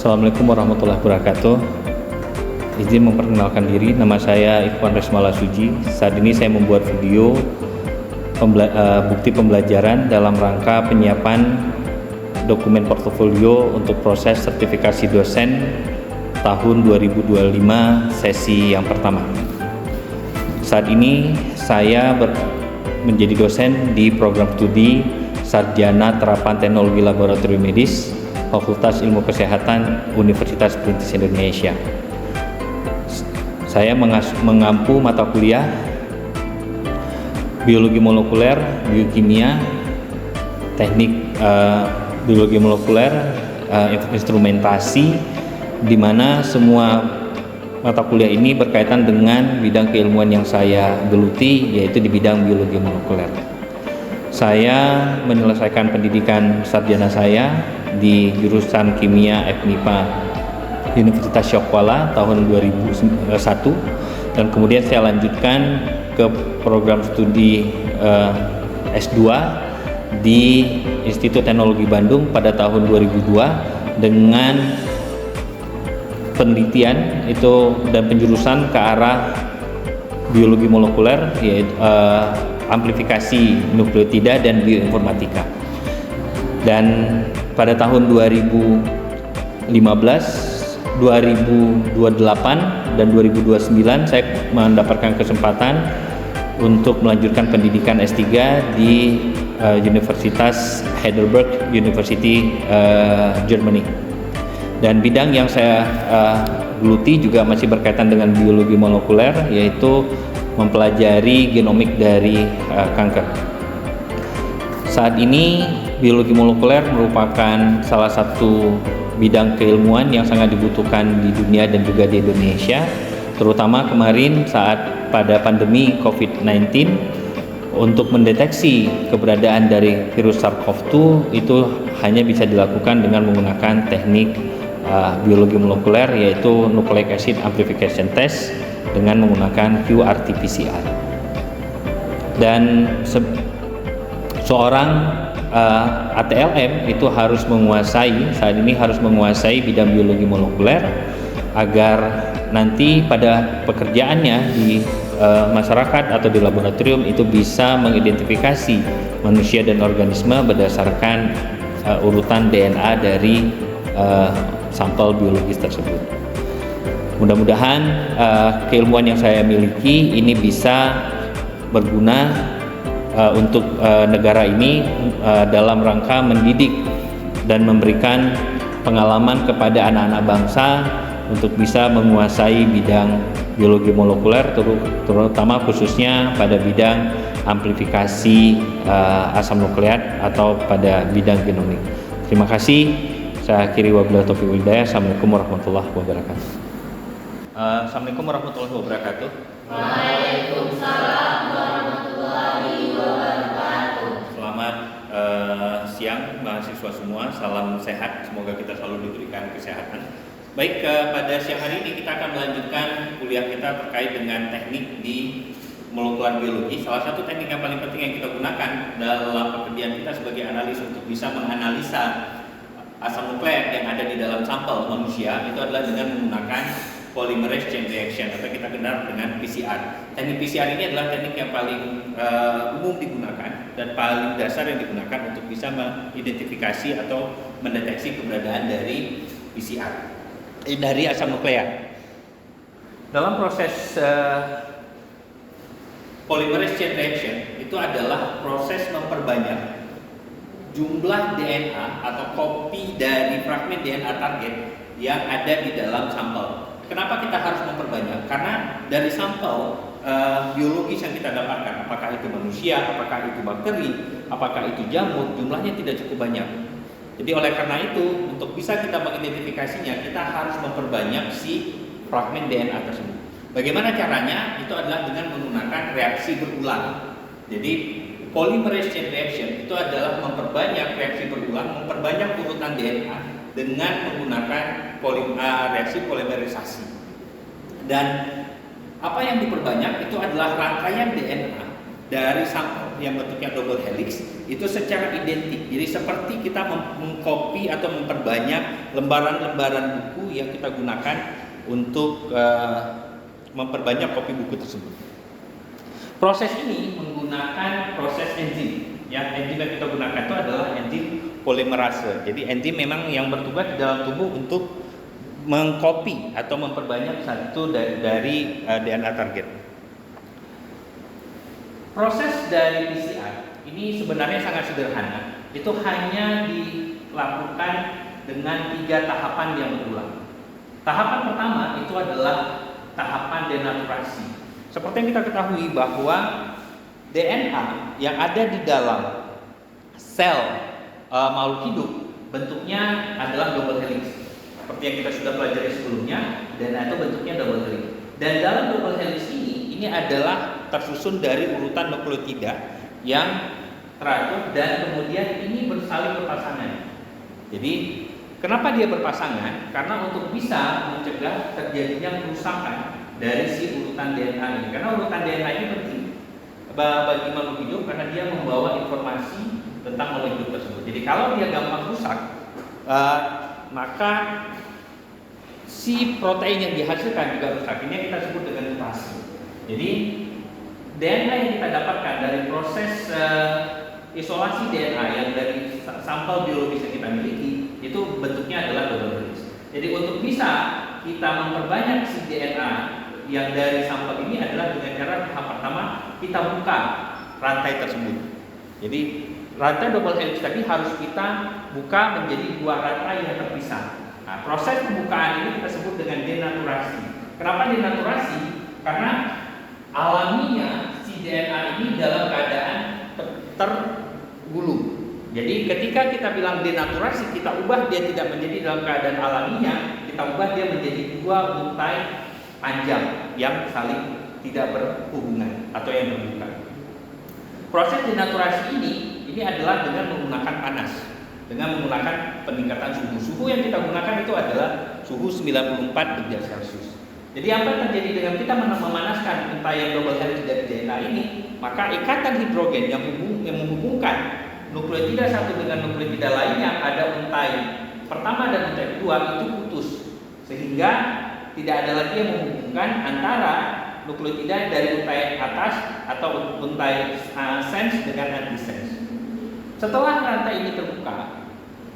Assalamualaikum warahmatullahi wabarakatuh. Izin memperkenalkan diri, nama saya Ikhwan Resmala Suji. Saat ini saya membuat video bukti pembelajaran dalam rangka penyiapan dokumen portofolio untuk proses sertifikasi dosen tahun 2025 sesi yang pertama. Saat ini saya menjadi dosen di program studi Sarjana Terapan Teknologi Laboratorium Medis Fakultas Ilmu Kesehatan Universitas Perintis Indonesia. Saya mengampu mata kuliah biologi molekuler, biokimia, teknik biologi molekuler, instrumentasi, di mana semua mata kuliah ini berkaitan dengan bidang keilmuan yang saya geluti, yaitu di bidang biologi molekuler. Saya menyelesaikan pendidikan sarjana saya di jurusan Kimia FMIPA Universitas Syok tahun 2001, dan kemudian saya lanjutkan ke program studi S2 di Institut Teknologi Bandung pada tahun 2002 dengan penelitian itu dan penjurusan ke arah biologi molekuler, yaitu amplifikasi nukleotida dan bioinformatika. Dan pada tahun 2015, 2028 dan 2029 saya mendapatkan kesempatan untuk melanjutkan pendidikan S3 di Universitas Heidelberg University, Germany. Dan bidang yang saya geluti juga masih berkaitan dengan biologi molekuler, yaitu mempelajari genomik dari kanker. Saat ini biologi molekuler merupakan salah satu bidang keilmuan yang sangat dibutuhkan di dunia dan juga di Indonesia, terutama kemarin saat pada pandemi COVID-19. Untuk mendeteksi keberadaan dari virus SARS-CoV-2 itu hanya bisa dilakukan dengan menggunakan teknik biologi molekuler, yaitu nucleic acid amplification test dengan menggunakan qRT-PCR. Dan seorang ATLM itu harus menguasai bidang biologi molekuler agar nanti pada pekerjaannya di masyarakat atau di laboratorium itu bisa mengidentifikasi manusia dan organisme berdasarkan urutan DNA dari sampel biologis tersebut. Mudah-mudahan keilmuan yang saya miliki ini bisa berguna untuk negara ini dalam rangka mendidik dan memberikan pengalaman kepada anak-anak bangsa untuk bisa menguasai bidang biologi molekuler, terutama khususnya pada bidang amplifikasi asam nukleat atau pada bidang genomik. Terima kasih. Saya akhiri wabillahi taufiq wal hidayah. Assalamualaikum warahmatullahi wabarakatuh. Assalamualaikum warahmatullahi wabarakatuh. Waalaikumsalam warahmatullahi wabarakatuh. Selamat siang mahasiswa semua. Salam sehat. Semoga kita selalu diberikan kesehatan. Baik, pada siang hari ini kita akan melanjutkan kuliah kita terkait dengan teknik di molekular biologi. Salah satu teknik yang paling penting yang kita gunakan dalam pekerjaan kita sebagai analis untuk bisa menganalisa asam nukleat yang ada di dalam sampel manusia itu adalah dengan menggunakan polymerase chain reaction atau kita kenal dengan PCR. Teknik PCR ini adalah teknik yang paling umum digunakan dan paling dasar yang digunakan untuk bisa mengidentifikasi atau mendeteksi keberadaan dari PCR dari asam nukleat. Dalam proses polymerase chain reaction itu adalah proses memperbanyak jumlah DNA atau kopi dari fragmen DNA target yang ada di dalam sampel. Kenapa kita harus memperbanyak? Karena dari sampel biologis yang kita dapatkan, apakah itu manusia, apakah itu bakteri, apakah itu jamur, jumlahnya tidak cukup banyak. Jadi oleh karena itu, untuk bisa kita mengidentifikasinya, kita harus memperbanyak si fragmen DNA tersebut. Bagaimana caranya? Itu adalah dengan menggunakan reaksi berulang. Jadi polymerase chain reaction itu adalah memperbanyak reaksi berulang, memperbanyak urutan DNA dengan menggunakan reaksi polimerisasi. Dan apa yang diperbanyak itu adalah rangkaian DNA dari sampel. yang bentuknya double helix itu secara identik. Jadi seperti kita mengcopy atau memperbanyak lembaran-lembaran buku yang kita gunakan untuk memperbanyak kopi buku tersebut. Proses ini menggunakan proses enzim. Ya, enzim yang kita gunakan itu adalah enzim polimerase. Jadi enzim memang yang bertugas di dalam tubuh untuk mengcopy atau memperbanyak satu dari DNA target. Proses dari PCR ini sebenarnya sangat sederhana. Itu hanya dilakukan dengan 3 tahapan yang berulang. Tahapan pertama itu adalah tahapan denaturasi. Seperti yang kita ketahui bahwa DNA yang ada di dalam sel makhluk hidup bentuknya adalah double helix. Seperti yang kita sudah pelajari sebelumnya, DNA itu bentuknya double helix. Dan dalam double helix ini adalah tersusun dari urutan nukleotida yang teratur dan kemudian ini bersaling berpasangan. Jadi kenapa dia berpasangan? Karena untuk bisa mencegah terjadinya kerusakan dari si urutan DNA ini. Karena urutan DNA ini penting bagi makhluk hidup karena dia membawa informasi tentang makhluk hidup tersebut. Jadi kalau dia gampang rusak, maka si protein yang dihasilkan juga rusak. Ini yang kita sebut dengan mutasi. Jadi DNA yang kita dapatkan dari proses isolasi DNA yang dari sampel biologis yang kita miliki itu bentuknya adalah double helix. Jadi untuk bisa kita memperbanyak si DNA yang dari sampel ini adalah dengan cara tahap pertama kita buka rantai tersebut. Jadi rantai double helix tadi harus kita buka menjadi 2 rantai yang terpisah. Nah, proses pembukaan ini kita sebut dengan denaturasi. Kenapa denaturasi? Karena alaminya si DNA ini dalam keadaan tergulung. Jadi ketika kita bilang denaturasi, kita ubah dia tidak menjadi dalam keadaan alaminya, kita ubah dia menjadi 2 buntai panjang yang saling tidak berhubungan atau yang terbuka. Proses denaturasi ini adalah dengan menggunakan panas, dengan menggunakan peningkatan suhu. Suhu yang kita gunakan itu adalah suhu 94 derajat Celcius. Jadi apa yang terjadi dengan kita memanaskan untai yang double helix dari DNA ini, maka ikatan hidrogen yang menghubungkan nukleotida satu dengan nukleotida lainnya pada untai pertama dan untai kedua itu putus, sehingga tidak ada lagi yang menghubungkan antara nukleotida dari untai atas atau untai sense dengan antisense. Setelah rantai ini terbuka,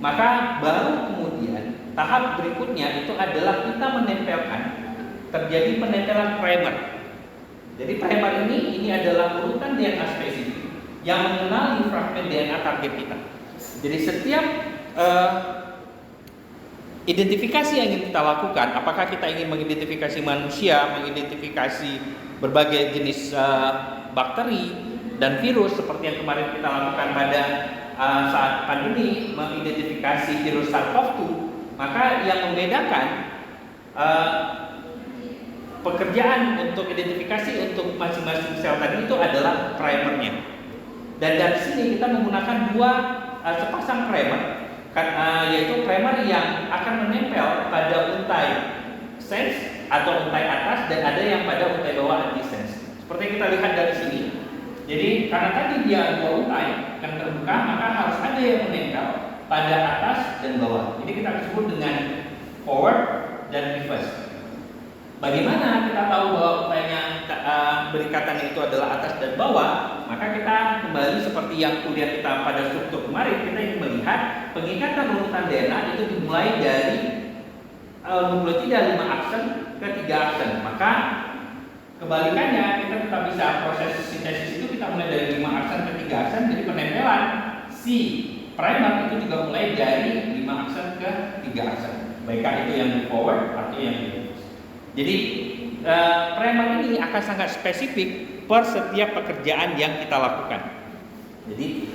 maka baru kemudian tahap berikutnya itu adalah kita menempelkan, terjadi penempelan primer. Jadi primer ini adalah urutan DNA spesifik yang mengenali fragmen DNA target kita. Jadi setiap identifikasi yang ingin kita lakukan, apakah kita ingin mengidentifikasi manusia, mengidentifikasi berbagai jenis bakteri dan virus seperti yang kemarin kita lakukan pada saat pandemi, mengidentifikasi virus SARS-CoV-2, maka yang membedakan pekerjaan untuk identifikasi untuk masing-masing sel tadi itu adalah primernya. Dan dari sini kita menggunakan 2 sepasang primer, yaitu primer yang akan menempel pada untai sense atau untai atas dan ada yang pada untai bawah antisense. Seperti yang kita lihat dari sini. Jadi karena tadi dia 2 untai yang terbuka, maka harus ada yang menempel pada atas dan bawah. Jadi kita sebut dengan forward dan reverse. Bagaimana kita tahu bahwa untainya berikatannya itu adalah atas dan bawah? Maka kita kembali seperti yang kuliah kita pada struktur kemarin, kita ingin melihat pengikatan urutan DNA itu dimulai dari nukleotida 5 aksen ke 3 aksen. Maka kebalikannya, kita bisa proses sintesis itu kita mulai dari 5 aksen ke 3 aksen, jadi penempelan si primer itu juga mulai dari 5 aksen ke 3 aksen, baiklah itu yang di forward atau yang di reverse. Jadi primer ini akan sangat spesifik per setiap pekerjaan yang kita lakukan. Jadi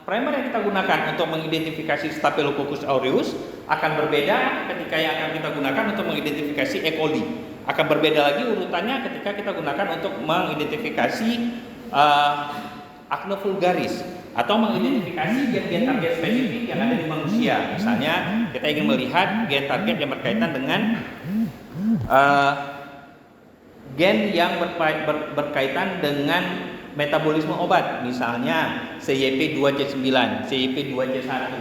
primer yang kita gunakan untuk mengidentifikasi Staphylococcus aureus akan berbeda ketika yang akan kita gunakan untuk mengidentifikasi E. coli. Akan berbeda lagi urutannya ketika kita gunakan untuk mengidentifikasi Acne vulgaris atau mengidentifikasi gen-gen target spesifik yang ada di manusia. Misalnya kita ingin melihat gen target yang berkaitan dengan gen yang berkaitan dengan metabolisme obat, misalnya CYP2C9, CYP2C1.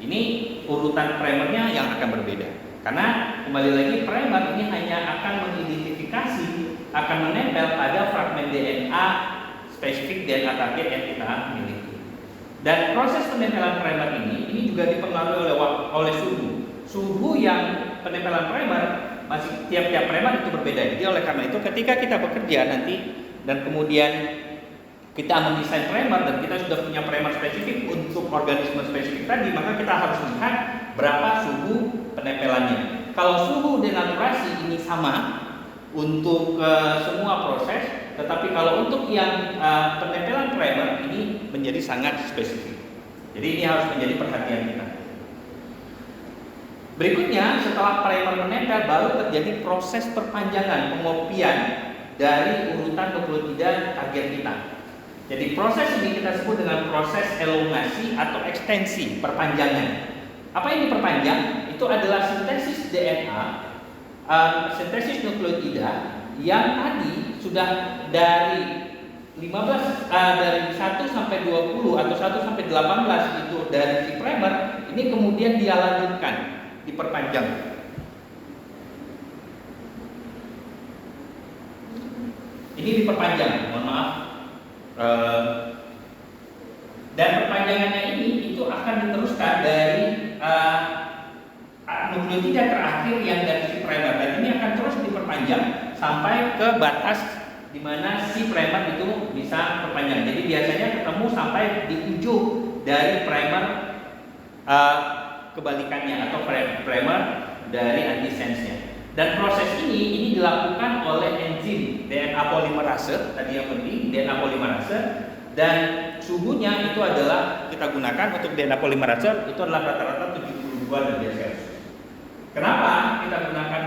Ini urutan primernya yang akan berbeda. Karena kembali lagi primer ini hanya akan mengidentifikasi, akan menempel pada fragmen DNA spesifik DNA target yang kita miliki. Dan proses penempelan primer ini juga dipengaruhi oleh suhu. Suhu yang penempelan primer masih tiap-tiap primer itu berbeda. Jadi oleh karena itu ketika kita bekerja nanti dan kemudian kita mendesain primer dan kita sudah punya primer spesifik untuk organisme spesifik tadi, maka kita harus lihat berapa suhu penempelannya. Kalau suhu denaturasi ini sama untuk semua proses, tetapi kalau untuk yang penempelan primer ini menjadi sangat spesifik. Jadi ini harus menjadi perhatian kita. Berikutnya, setelah primer menempel, baru terjadi proses perpanjangan pengopian dari urutan nukleotida target kita. Jadi proses ini kita sebut dengan proses elongasi atau ekstensi, perpanjangan. Apa yang diperpanjang? Itu adalah sintesis DNA, sintesis nukleotida yang tadi sudah dari 1 sampai 20 atau 1 sampai 18 itu dari si primer, ini kemudian dia lanjutkan, diperpanjang. Ini diperpanjang, mohon maaf. Dan perpanjangannya ini itu akan diteruskan dari nukleotida terakhir yang dari si primer, dan ini akan terus diperpanjang sampai ke batas di mana si primer itu bisa perpanjang. Jadi biasanya ketemu sampai di ujung dari primer kebalikannya atau primer dari antisense-nya. Dan proses ini dilakukan oleh enzim DNA polimerase, tadi yang penting DNA polimerase, dan suhunya itu adalah kita gunakan untuk DNA polimerase itu adalah rata-rata 72 derajat Celcius. Kenapa kita gunakan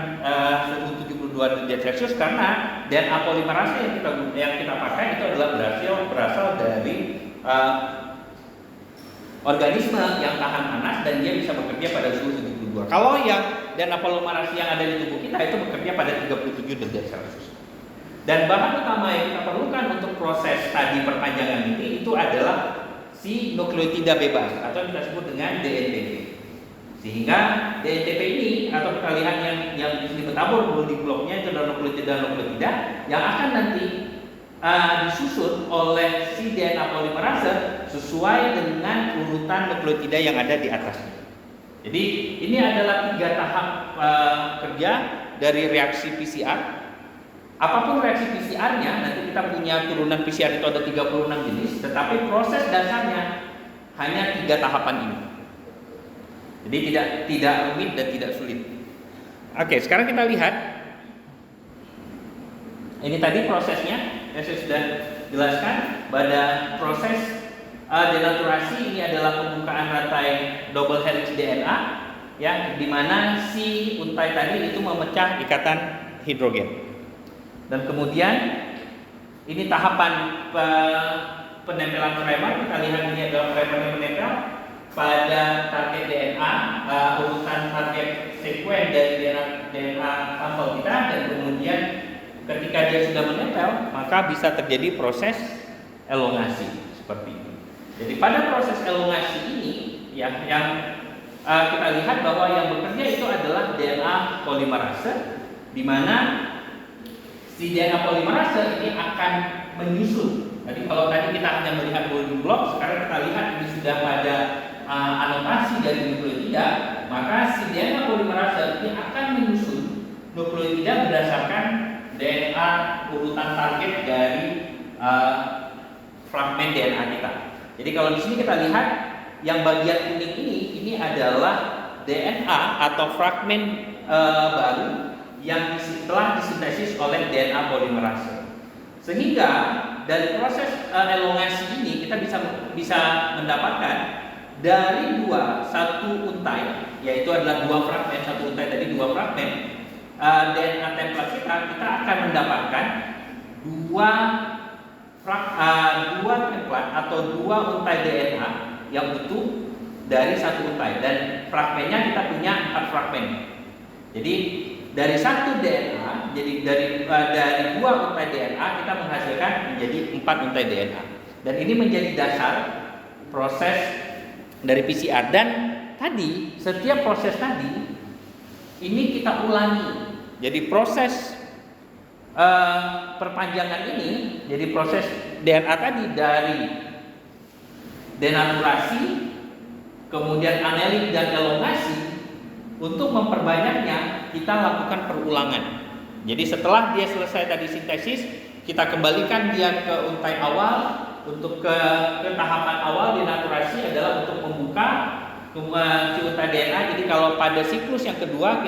suhu 72 derajat Celcius? Karena DNA polimerase yang kita pakai itu adalah berasal dari organisme yang tahan panas dan dia bisa bekerja pada suhu 72. Kalau yang DNA polimerase yang ada di tubuh kita itu bekerja pada 37 derajat Celcius. Dan bahan utama yang kita perlukan untuk proses tadi perpanjangan ini itu adalah si nukleotida bebas atau yang kita sebut dengan DNTP. Sehingga DNTP ini atau kita lihat yang di sini bertabur building blocknya itu adalah nukleotida yang akan nanti disusun oleh si DNA polimerase sesuai dengan urutan nukleotida yang ada di atasnya. Jadi ini adalah 3 tahap kerja dari reaksi PCR. Apapun reaksi PCR-nya, nanti kita punya turunan PCR itu ada 36 jenis, tetapi proses dasarnya hanya 3 tahapan ini. Jadi tidak rumit dan tidak sulit. Oke, sekarang kita lihat. Ini tadi prosesnya yang saya sudah jelaskan. Pada proses denaturasi ini adalah pembukaan rantai double helix DNA, ya, di mana si untai tadi itu memecah ikatan hidrogen. Dan kemudian ini tahapan penempelan primer. Kita lihat ini adalah primer yang menempel pada target DNA, urutan target sekuen dari DNA sampel kita, dan kemudian ketika dia sudah menempel maka bisa terjadi proses elongasi seperti ini. Jadi pada proses elongasi ini ya, yang kita lihat bahwa yang bekerja itu adalah DNA polimerase, di mana si DNA polimerase ini akan menyusun. Jadi kalau tadi kita hanya melihat building block, sekarang kita lihat ini sudah pada anotasi dari nukleotida, maka si DNA polimerase ini akan menyusun nukleotida berdasarkan DNA urutan target dari fragmen DNA kita. Jadi kalau di sini kita lihat yang bagian kuning ini adalah DNA atau fragmen baru yang telah disintesis oleh DNA polimerase. Sehingga dari proses elongasi ini kita bisa mendapatkan dari satu untai, yaitu adalah 2 fragmen, satu untai tadi 2 fragmen DNA template kita akan mendapatkan 2 template atau 2 untai DNA yang utuh dari satu untai, dan fragmennya kita punya 4 fragmen. Jadi dari satu DNA jadi dari 2 untai DNA kita menghasilkan menjadi 4 untai DNA. Dan ini menjadi dasar proses dari PCR. Dan tadi setiap proses tadi ini kita ulangi. Jadi proses perpanjangan ini, jadi proses DNA tadi dari denaturasi, kemudian anelik dan elongasi, untuk memperbanyaknya kita lakukan perulangan. Jadi setelah dia selesai tadi sintesis, kita kembalikan dia ke untai awal. Untuk ke tahapan awal denaturasi adalah untuk membuka si untai DNA. Jadi kalau pada siklus yang kedua,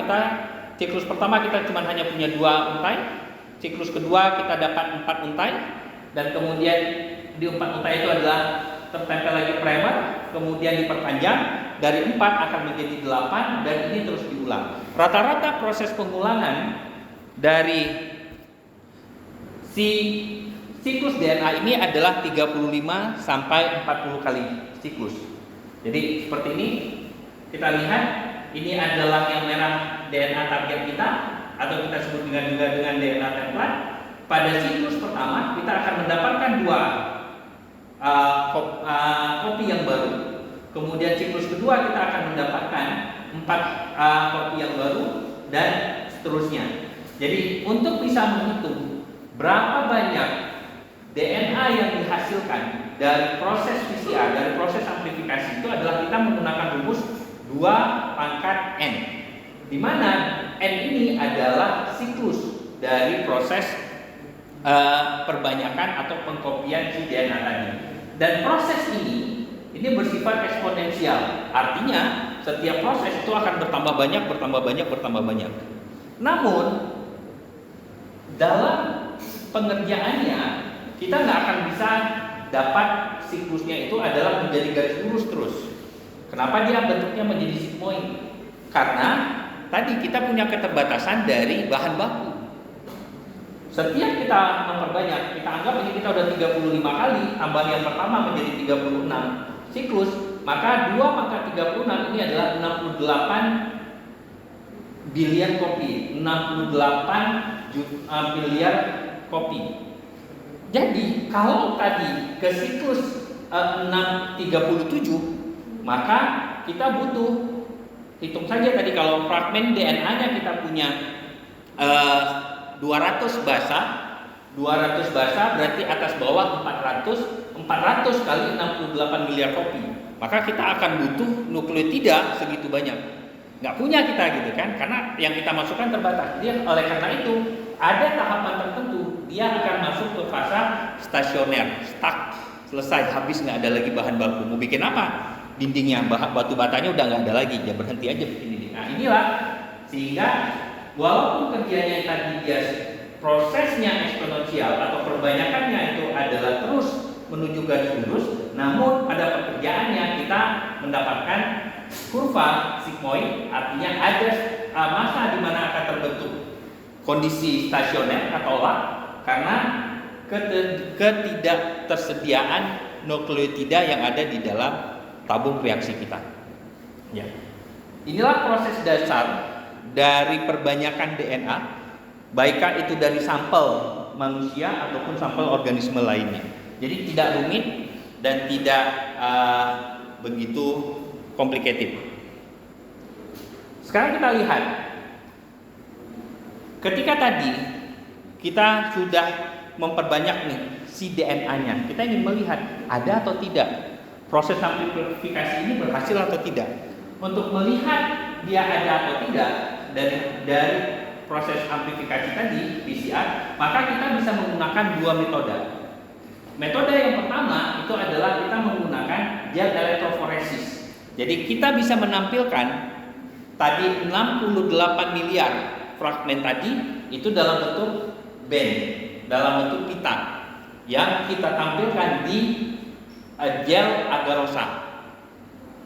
siklus pertama kita cuma hanya punya 2 untai, siklus kedua kita dapat 4 untai, dan kemudian di 4 untai itu adalah tertempel lagi primer, kemudian diperpanjang dari 4 akan menjadi 8, dan ini terus diulang. Rata-rata proses pengulangan dari si siklus DNA ini adalah 35 sampai 40 kali siklus. Jadi seperti ini kita lihat, ini adalah yang merah DNA target kita, atau kita sebut juga dengan DNA template. Pada siklus pertama kita akan mendapatkan 2 kopi yang baru. Kemudian siklus kedua kita akan mendapatkan 4 kopi yang baru, dan seterusnya. Jadi untuk bisa menghitung berapa banyak DNA yang dihasilkan dari proses PCR, dari proses amplifikasi, itu adalah kita menggunakan rumus 2 pangkat N, di mana N ini adalah siklus dari proses perbanyakan atau pengkopian si DNA tadi. Dan proses ini bersifat eksponensial, artinya setiap proses itu akan bertambah banyak. Namun dalam pengerjaannya kita nggak akan bisa dapat siklusnya itu adalah menjadi garis lurus terus. Kenapa dia bentuknya menjadi sigmoid? Karena tadi kita punya keterbatasan dari bahan baku. Setiap kita memperbanyak, kita anggap ini kita udah 35 kali, tambah yang pertama menjadi 36 siklus, maka 2 pangkat 36 ini adalah 68 biliar kopi, 68 biliar kopi. Jadi kalau tadi ke siklus 637, maka kita butuh, hitung saja tadi kalau fragmen DNA-nya kita punya 200 basa berarti atas bawah 400 kali 68 miliar kopi. Maka kita akan butuh nukleotida segitu banyak. Nggak punya kita gitu kan, karena yang kita masukkan terbatas. Oleh karena itu ada tahapan tertentu dia akan masuk ke fase stasioner, stuck, selesai, habis, nggak ada lagi bahan baku. Mau bikin apa? Dindingnya, batu batanya udah nggak ada lagi, ya berhenti aja bikin ini. Nah inilah sehingga walaupun kerjanya tadi dia prosesnya eksponensial atau perbanyakannya itu adalah terus menuju garis lurus, namun pada pekerjaannya kita mendapatkan kurva sigmoid, artinya ada masa di mana akan terbentuk kondisi stasioner atau lock karena ketidaktersediaan nukleotida yang ada di dalam tabung reaksi kita. Ya. Inilah proses dasar dari perbanyakan DNA, baiklah itu dari sampel manusia ataupun sampel organisme lainnya. Jadi tidak rumit dan tidak begitu complicated. Sekarang kita lihat, ketika tadi kita sudah memperbanyak nih si DNA-nya, kita ingin melihat ada atau tidak proses amplifikasi ini berhasil atau tidak. Untuk melihat dia ada atau tidak dari proses amplifikasi tadi PCR, maka kita bisa menggunakan 2 metode. Metode yang pertama itu adalah kita menggunakan gel elektroforesis. Jadi kita bisa menampilkan tadi 68 miliar fragmen tadi itu dalam bentuk band, dalam bentuk pita yang kita tampilkan di gel agarosa.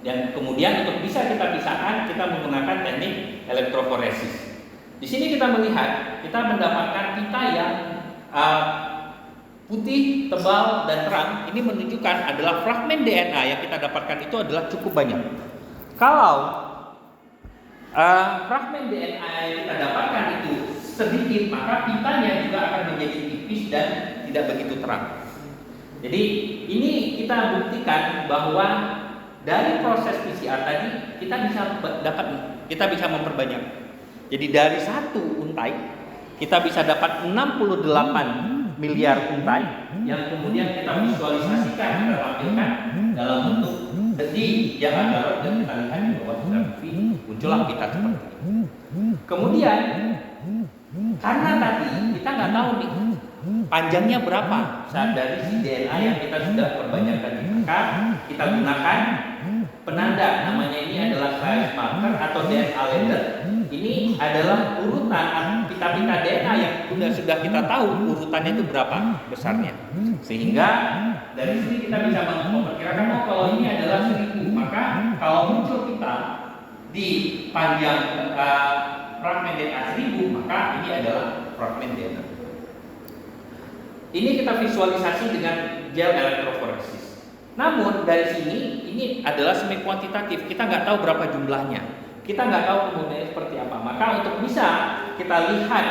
Dan kemudian untuk bisa kita pisahkan, kita menggunakan teknik elektroforesis. Di sini kita melihat, kita mendapatkan pita yang putih, tebal, dan terang. Ini menunjukkan adalah fragmen DNA yang kita dapatkan itu adalah cukup banyak. Kalau fragmen DNA yang kita dapatkan itu sedikit, maka pitanya juga akan menjadi tipis dan tidak begitu terang. Jadi ini kita buktikan bahwa dari proses PCR tadi kita bisa memperbanyak. Jadi dari satu untai kita bisa dapat 68 miliar untai yang kemudian kita visualisasikan, kita tampilkan dalam bentuk di yang agar dan kita lihat di bawah grafi muncullah pita seperti ini. Kemudian karena tadi kita nggak tahu nih panjangnya berapa saat dari si DNA yang kita sudah perbanyak tadi, maka kita gunakan penanda, namanya ini adalah size marker atau DNA ladder. Ini adalah urutan pita-pita DNA yang sudah kita tahu urutannya itu berapa besarnya, sehingga dari sini kita bisa memperkirakan kalau ini adalah 1000, maka kalau muncul pita di panjang fragmen DNA 1000, maka ini adalah fragmen DNA. Ini kita visualisasi dengan gel elektroforesis. Namun dari sini ini adalah semi kuantitatif, kita nggak tahu berapa jumlahnya, kita nggak tahu kemudiannya seperti apa. Maka untuk bisa kita lihat,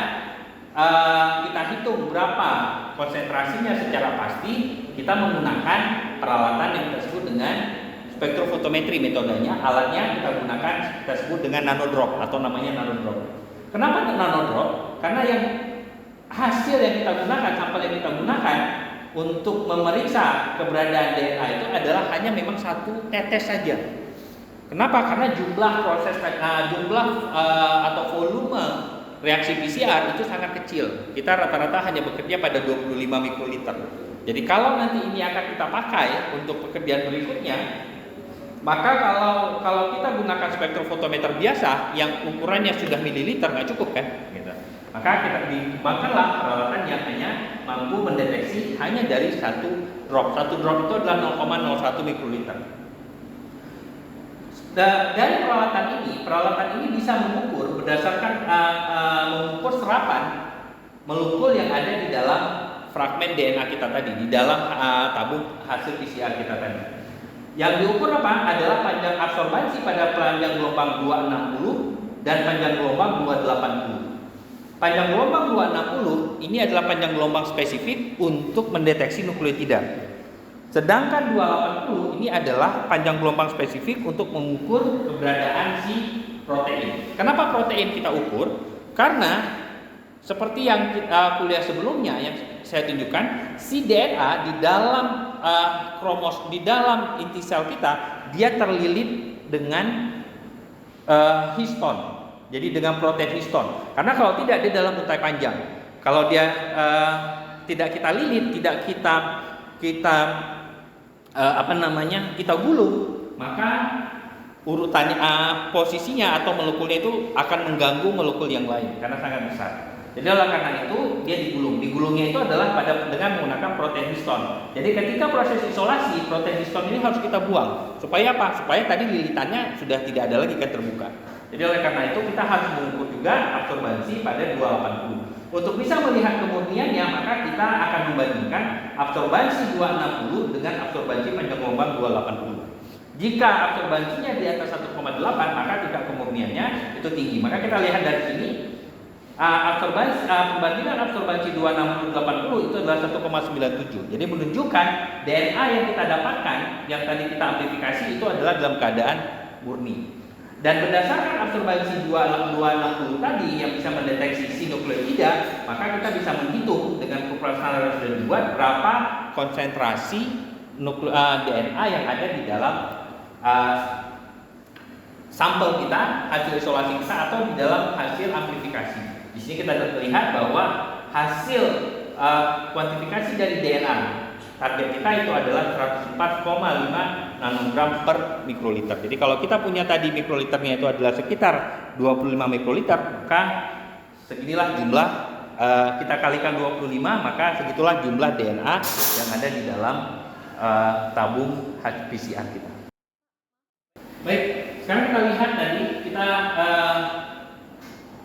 kita hitung berapa konsentrasinya secara pasti, kita menggunakan peralatan yang kita sebut dengan spektrofotometri metodenya. Alatnya kita sebut dengan nanodrop atau namanya nanodrop. Kenapa nanodrop? Karena yang hasil yang kita gunakan, sampel yang kita gunakan untuk memeriksa keberadaan DNA itu adalah hanya memang satu tetes saja. Kenapa? Karena jumlah atau volume reaksi PCR itu sangat kecil. Kita rata-rata hanya bekerja pada 25 mikroliter. Jadi kalau nanti ini akan kita pakai untuk pekerjaan berikutnya, maka kalau kita gunakan spektrofotometer biasa yang ukurannya sudah mililiter nggak cukup kan? Gitu. Maka kita dikembangkanlah peralatan yang hanya mampu mendeteksi hanya dari satu drop. Satu drop itu adalah 0,01 mikroliter. Dari peralatan ini bisa mengukur berdasarkan mengukur serapan molekul yang ada di dalam fragmen DNA kita tadi, di dalam tabung hasil PCR kita tadi. Yang diukur adalah panjang absorbansi pada panjang gelombang 260 dan panjang gelombang 280. Panjang gelombang 260 ini adalah panjang gelombang spesifik untuk mendeteksi nukleotida. Sedangkan 280 ini adalah panjang gelombang spesifik untuk mengukur keberadaan si protein. Kenapa protein kita ukur? Karena seperti yang kuliah sebelumnya yang saya tunjukkan, si DNA di dalam di dalam inti sel kita dia terlilit dengan histon. Jadi dengan protein histon. Karena kalau tidak dia dalam untai panjang. Kalau dia tidak kita lilit, tidak kita gulung, maka urutannya posisinya atau molekulnya itu akan mengganggu molekul yang lain karena sangat besar. Jadi oleh karena itu dia digulung. Digulungnya itu adalah dengan menggunakan protein histon. Jadi ketika proses isolasi, protein histon ini harus kita buang. Supaya apa? Supaya tadi lilitannya sudah tidak ada lagi terbuka. Jadi oleh karena itu kita harus mengukur juga absorbansi pada 280. Untuk bisa melihat kemurniannya, maka kita akan membandingkan absorbansi 260 dengan absorbansi panjang gelombang 280. Jika absorbansinya di atas 1,8, maka tingkat kemurniannya itu tinggi. Maka kita lihat dari sini, perbandingan absorbansi 260-80 itu adalah 1,97. Jadi menunjukkan DNA yang kita dapatkan, yang tadi kita amplifikasi itu adalah dalam keadaan murni. Dan berdasarkan absorbansi 260 tadi yang bisa mendeteksi si nukleotida, maka kita bisa menghitung dengan kumpulan standar yang sudah dibuat berapa konsentrasi DNA yang ada di dalam sampel kita, hasil isolasi kita atau di dalam hasil amplifikasi. Di sini kita lihat bahwa hasil kuantifikasi dari DNA target kita itu adalah 104,5 nanogram per mikroliter. Jadi kalau kita punya tadi mikroliternya itu adalah sekitar 25 mikroliter, maka seginilah jumlah, kita kalikan 25, maka segitulah jumlah DNA yang ada di dalam tabung PCR kita. Baik, sekarang kita lihat tadi, kita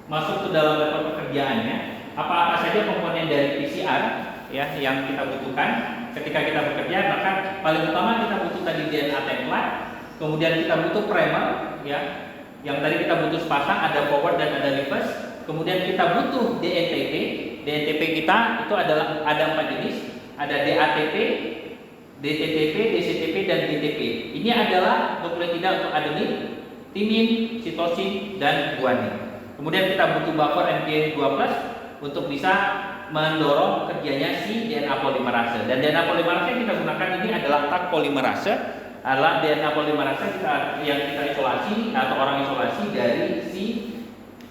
masuk ke dalam level pekerjaannya. Apa-apa saja komponen dari PCR ya yang kita butuhkan ketika kita bekerja. Maka paling utama kita butuh tadi DNA template, kemudian kita butuh primer ya, yang tadi kita butuh sepasang, ada forward dan ada reverse. Kemudian kita butuh DNTP. DNTP kita itu adalah ada 4 jenis. Ada DATP, DTTP, DCTP, dan DTP. Ini adalah nukleotida untuk adenin, timin, sitosin, dan guanin. Kemudian kita butuh buffer NPN2+ untuk bisa mendorong kerjanya si DNA polimerase. Dan DNA polimerase yang kita gunakan ini adalah Taq polimerase, adalah DNA polimerase yang kita isolasi atau orang isolasi dari si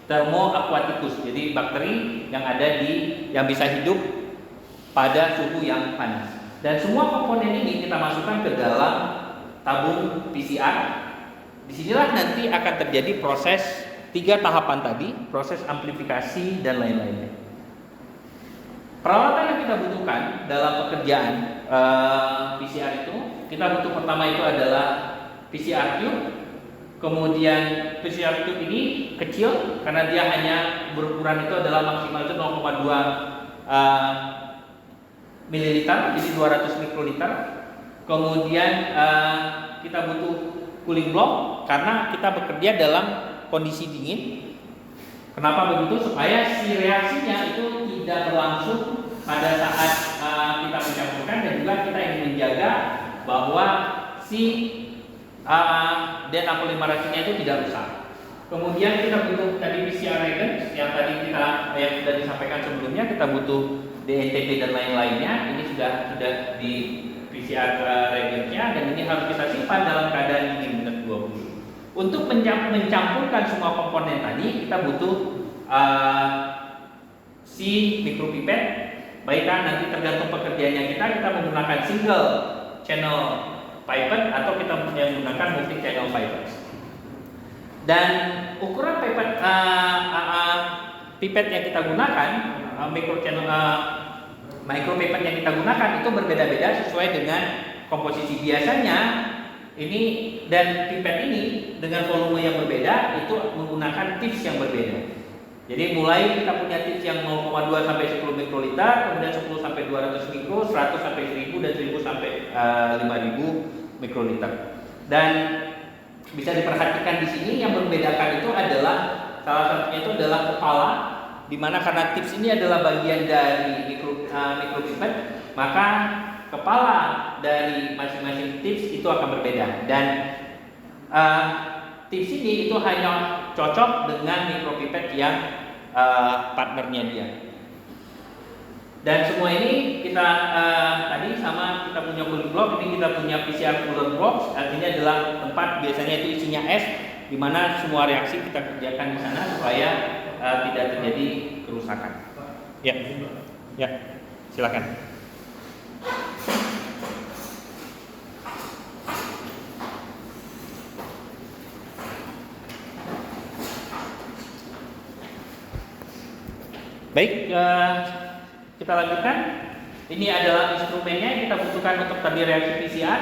Thermo aquaticus. Jadi bakteri yang ada yang bisa hidup pada suhu yang panas. Dan semua komponen ini kita masukkan ke dalam tabung PCR. Disinilah nanti akan terjadi proses 3 tahapan tadi, proses amplifikasi dan lain-lainnya. Peralatan yang kita butuhkan dalam pekerjaan PCR itu, kita butuh pertama itu adalah PCR tube. Kemudian PCR tube ini kecil karena dia hanya berukuran itu adalah maksimal itu 0,2 mililiter, jadi 200 mikroliter. Kemudian kita butuh cooling block karena kita bekerja dalam kondisi dingin. Kenapa begitu? Supaya si reaksinya itu tidak berlangsung pada saat kita mencampurkan, dan juga kita ingin menjaga bahwa si DNA polimerasenya itu tidak rusak. Kemudian kita butuh tadi PCR reagent yang tadi yang sudah disampaikan sebelumnya, kita butuh DNTP dan lain-lainnya. Ini sudah di PCR reagentnya, dan ini harus kita simpan dalam keadaan dingin minus 20. Untuk mencampurkan semua komponen tadi, kita butuh si mikropipet. Baiklah, nanti tergantung pekerjaannya kita menggunakan single channel pipette atau kita menggunakan multi channel pipette. Dan ukuran pipet yang kita gunakan, micropipet yang kita gunakan itu berbeda-beda sesuai dengan komposisi. Biasanya ini dan pipet ini dengan volume yang berbeda itu menggunakan tips yang berbeda. Jadi mulai kita punya tips yang 0,2 sampai 10 mikroliter, kemudian 10 sampai 200 mikro, 100 sampai 1000, dan 1000 sampai 5000 mikroliter. Dan bisa diperhatikan di sini yang membedakan itu adalah salah satunya itu adalah kepala, di mana karena tips ini adalah bagian dari mikropipet, maka kepala dari masing-masing tips itu akan berbeda. Dan tips ini itu hanya cocok dengan mikropipet yang partnernya dia. Dan semua ini kita tadi sama kita punya cooling block, ini kita punya PCR cooler box, artinya adalah tempat biasanya itu isinya es, di mana semua reaksi kita kerjakan di sana supaya tidak terjadi kerusakan. Ya, silakan. Baik, kita lanjutkan. Ini adalah instrumennya yang kita butuhkan untuk tadi reaksi PCR.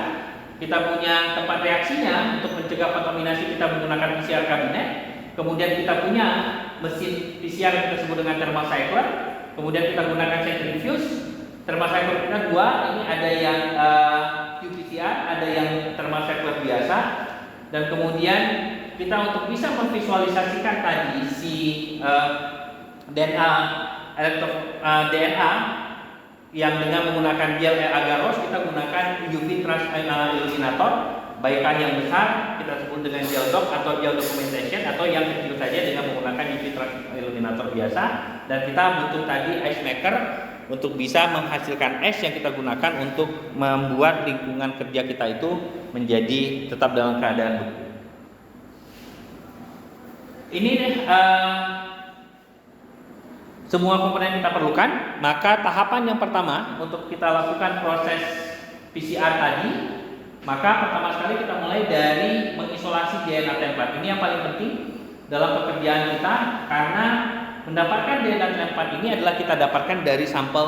Kita punya tempat reaksinya untuk mencegah kontaminasi, kita menggunakan PCR kabinet. Kemudian kita punya mesin PCR yang kita sebut dengan thermocycler. Kemudian kita gunakan centrifuge. Thermocycler kita 2, ini ada yang qPCR, ada yang thermocycler biasa. Dan kemudian kita untuk bisa memvisualisasikan tadi si DNA yang dengan menggunakan gel agar-rose, kita gunakan UV transilluminator, baiklah yang besar kita sebut dengan gel doc atau gel documentation, atau yang kecil saja dengan menggunakan UV transilluminator biasa. Dan kita butuh tadi ice maker untuk bisa menghasilkan es yang kita gunakan untuk membuat lingkungan kerja kita itu menjadi tetap dalam keadaan beku. Ini semua komponen kita perlukan. Maka tahapan yang pertama untuk kita lakukan proses PCR tadi, maka pertama sekali kita mulai dari mengisolasi DNA template. Ini yang paling penting dalam pekerjaan kita, karena mendapatkan DNA template ini adalah kita dapatkan dari sampel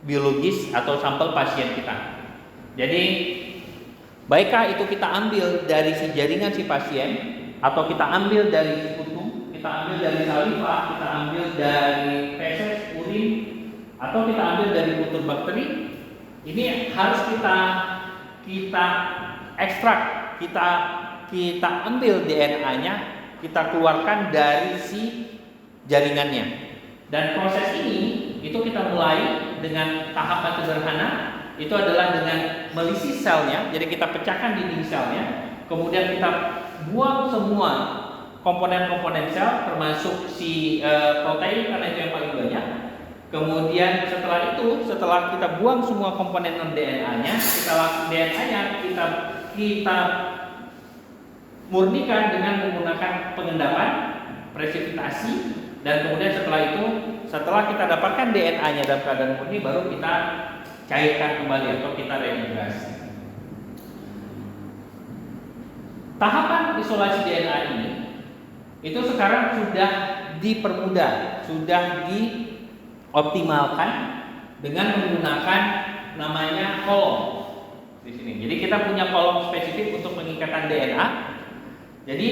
biologis atau sampel pasien kita. Jadi baiklah itu kita ambil dari si jaringan si pasien, atau kita ambil dari si putung, kita ambil dari saliva, kita ambil dari feses, urin, atau kita ambil dari kultur bakteri. Ini harus kita ekstrak, kita ambil DNA-nya kita keluarkan dari si jaringannya. Dan proses ini itu kita mulai dengan tahapan sederhana, itu adalah dengan melisis selnya. Jadi kita pecahkan dinding selnya, kemudian kita buang semua komponen-komponen sel termasuk si protein karena itu yang paling banyak. Kemudian setelah kita buang semua komponen non DNA-nya, DNA-nya kita murnikan dengan menggunakan pengendapan, presipitasi, dan kemudian setelah kita dapatkan DNA-nya dalam keadaan murni, baru kita cairkan kembali atau kita reintegrasi. Tahapan isolasi DNA ini itu sekarang sudah dipermudah, sudah dioptimalkan dengan menggunakan namanya kolom di sini. Jadi kita punya kolom spesifik untuk pengikatan DNA. Jadi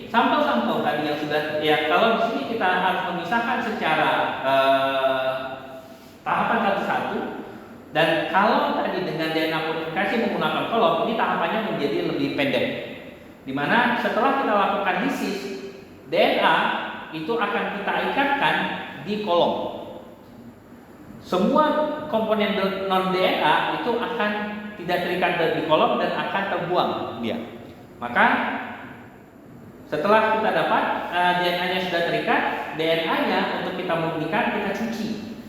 sampel-sampel tadi yang sudah kalau di sini kita harus memisahkan secara tahapan satu-satu, dan kalau tadi dengan DNA purifikasi menggunakan kolom, ini tahapannya menjadi lebih pendek. Dimana setelah kita lakukan lisis, DNA itu akan kita ikatkan di kolom. Semua komponen non DNA itu akan tidak terikat di kolom dan akan terbuang dia. Maka setelah kita dapat DNA-nya sudah terikat, DNA-nya untuk kita murnikan kita cuci.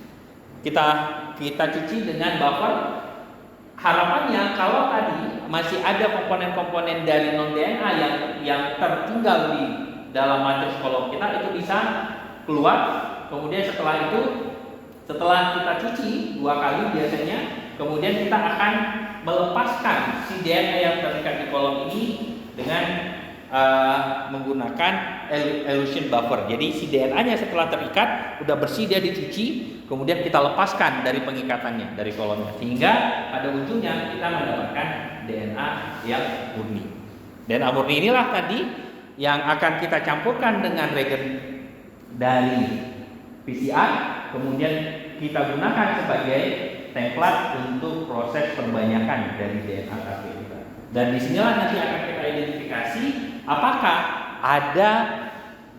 Kita cuci dengan buffer. Harapannya kalau tadi masih ada komponen-komponen dari non DNA yang tertinggal di dalam matriks kolom kita, itu bisa keluar. Kemudian setelah kita cuci 2 kali biasanya, kemudian kita akan melepaskan si DNA yang terikat di kolom ini dengan menggunakan elution buffer. Jadi si DNA-nya setelah terikat, udah bersih, dia dicuci, kemudian kita lepaskan dari pengikatannya, dari kolomnya, sehingga pada ujungnya kita mendapatkan DNA yang murni. DNA murni inilah tadi yang akan kita campurkan dengan reagen dari PCR, kemudian kita gunakan sebagai template untuk proses perbanyakan dari DNA target kita. Dan disinilah nanti akan kita identifikasi apakah ada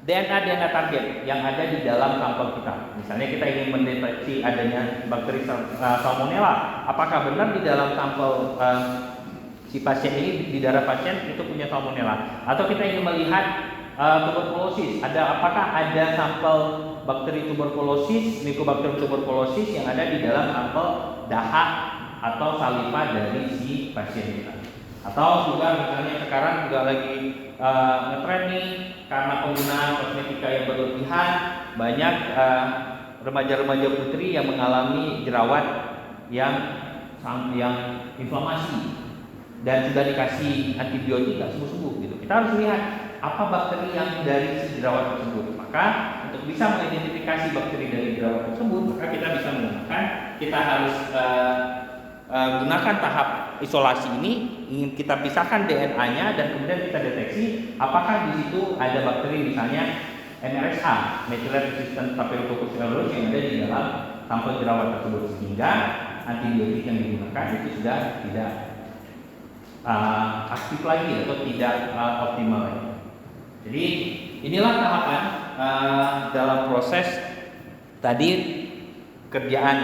DNA target yang ada di dalam sampel kita. Misalnya kita ingin mendeteksi adanya bakteri Salmonella, apakah benar di dalam sampel si pasien ini, di darah pasien itu punya Salmonella? Atau kita ingin melihat tuberkulosis, apakah ada sampel bakteri tuberkulosis, Mycobacterium tuberculosis yang ada di dalam sampel dahak atau saliva dari si pasien kita. Atau juga misalnya sekarang juga lagi ngetren nih, karena penggunaan kosmetika yang berlebihan, banyak remaja-remaja putri yang mengalami jerawat yang inflamasi dan sudah dikasih antibiotik nggak sembuh-sembuh gitu. Kita harus lihat apa bakteri yang dari si jerawat tersebut. Maka untuk bisa mengidentifikasi bakteri dari jerawat tersebut, maka kita harus gunakan tahap isolasi ini. Ingin kita pisahkan DNA-nya dan kemudian kita deteksi apakah di situ ada bakteri misalnya MRSA, Methylate Resistant Staphylococcus aureus, yang ada di dalam sampel jerawat tersebut, sehingga antibiotik yang digunakan itu sudah tidak aktif lagi atau tidak optimal lagi. Jadi inilah tahapan dalam proses tadi kerjaan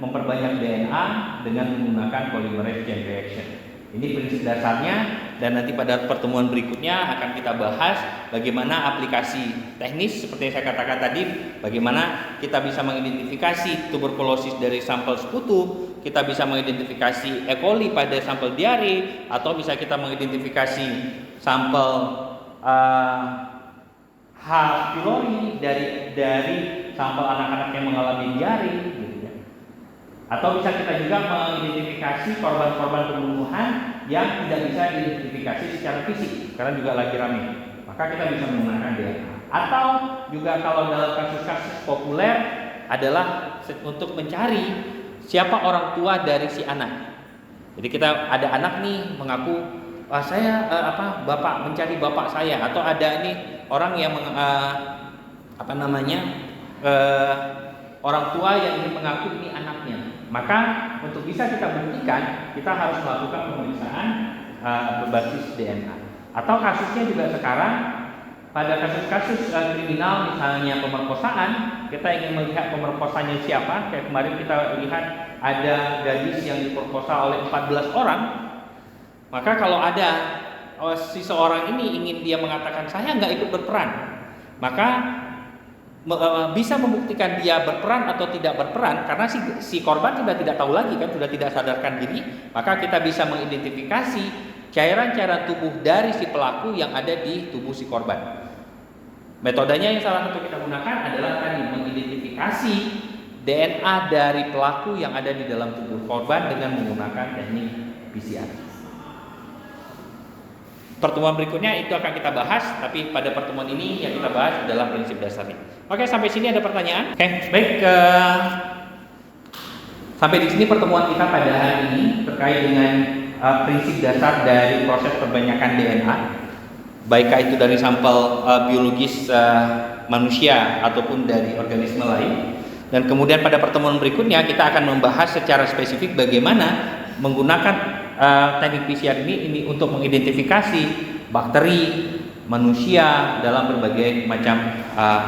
memperbanyak DNA dengan menggunakan polymerase chain reaction. Ini prinsip dasarnya, dan nanti pada pertemuan berikutnya akan kita bahas bagaimana aplikasi teknis seperti yang saya katakan tadi, bagaimana kita bisa mengidentifikasi tuberkulosis dari sampel sekutu, kita bisa mengidentifikasi E. coli pada sampel diare, atau bisa kita mengidentifikasi sampel H. pylori dari sampel anak-anak yang mengalami diare. Atau bisa kita juga mengidentifikasi korban-korban pembunuhan yang tidak bisa diidentifikasi secara fisik, sekarang juga lagi ramai. Maka kita bisa menggunakan DNA. Atau juga kalau dalam kasus-kasus populer adalah untuk mencari siapa orang tua dari si anak. Jadi kita ada anak nih mengaku, saya bapak, mencari bapak saya, atau ada nih orang yang orang tua yang ingin mengaku ini anaknya. Maka untuk bisa kita buktikan, kita harus melakukan pemeriksaan berbasis DNA. Atau kasusnya juga sekarang pada kasus-kasus kriminal misalnya pemerkosaan, kita ingin melihat pemerkosanya siapa. Kayak kemarin kita lihat ada gadis yang diperkosa oleh 14 orang. Maka kalau ada seseorang ini ingin dia mengatakan saya nggak ikut berperan, maka bisa membuktikan dia berperan atau tidak berperan karena si korban sudah tidak tahu lagi kan, sudah tidak sadarkan diri. Maka kita bisa mengidentifikasi cairan-cairan tubuh dari si pelaku yang ada di tubuh si korban. Metodenya yang salah satu kita gunakan adalah tadi mengidentifikasi DNA dari pelaku yang ada di dalam tubuh korban dengan menggunakan teknik PCR. Pertemuan berikutnya itu akan kita bahas, tapi pada pertemuan ini yang kita bahas adalah prinsip dasarnya. Oke, sampai sini ada pertanyaan? Oke, baik. Sampai di sini pertemuan kita pada hari ini terkait dengan prinsip dasar dari proses perbanyakan DNA, baik itu dari sampel biologis manusia ataupun dari organisme lain. Dan kemudian pada pertemuan berikutnya kita akan membahas secara spesifik bagaimana menggunakan teknik PCR ini untuk mengidentifikasi bakteri manusia dalam berbagai macam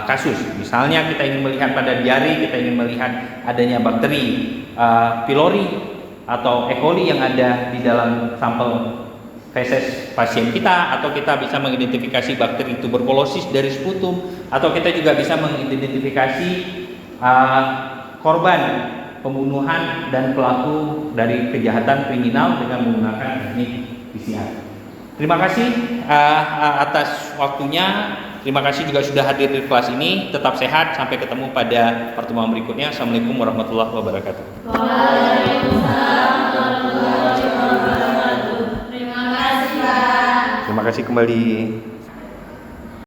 kasus. Misalnya kita ingin melihat pada diare, kita ingin melihat adanya bakteri pylori atau E. coli yang ada di dalam sampel feses pasien kita, atau kita bisa mengidentifikasi bakteri tuberkulosis dari sputum, atau kita juga bisa mengidentifikasi korban pembunuhan dan pelaku dari kejahatan kriminal dengan menggunakan teknik PCR. Terima kasih atas waktunya. Terima kasih juga sudah hadir di kelas ini. Tetap sehat, sampai ketemu pada pertemuan berikutnya. Assalamualaikum warahmatullahi wabarakatuh. Waalaikumsalam warahmatullahi wabarakatuh. Terima kasih, Pak. Terima kasih kembali.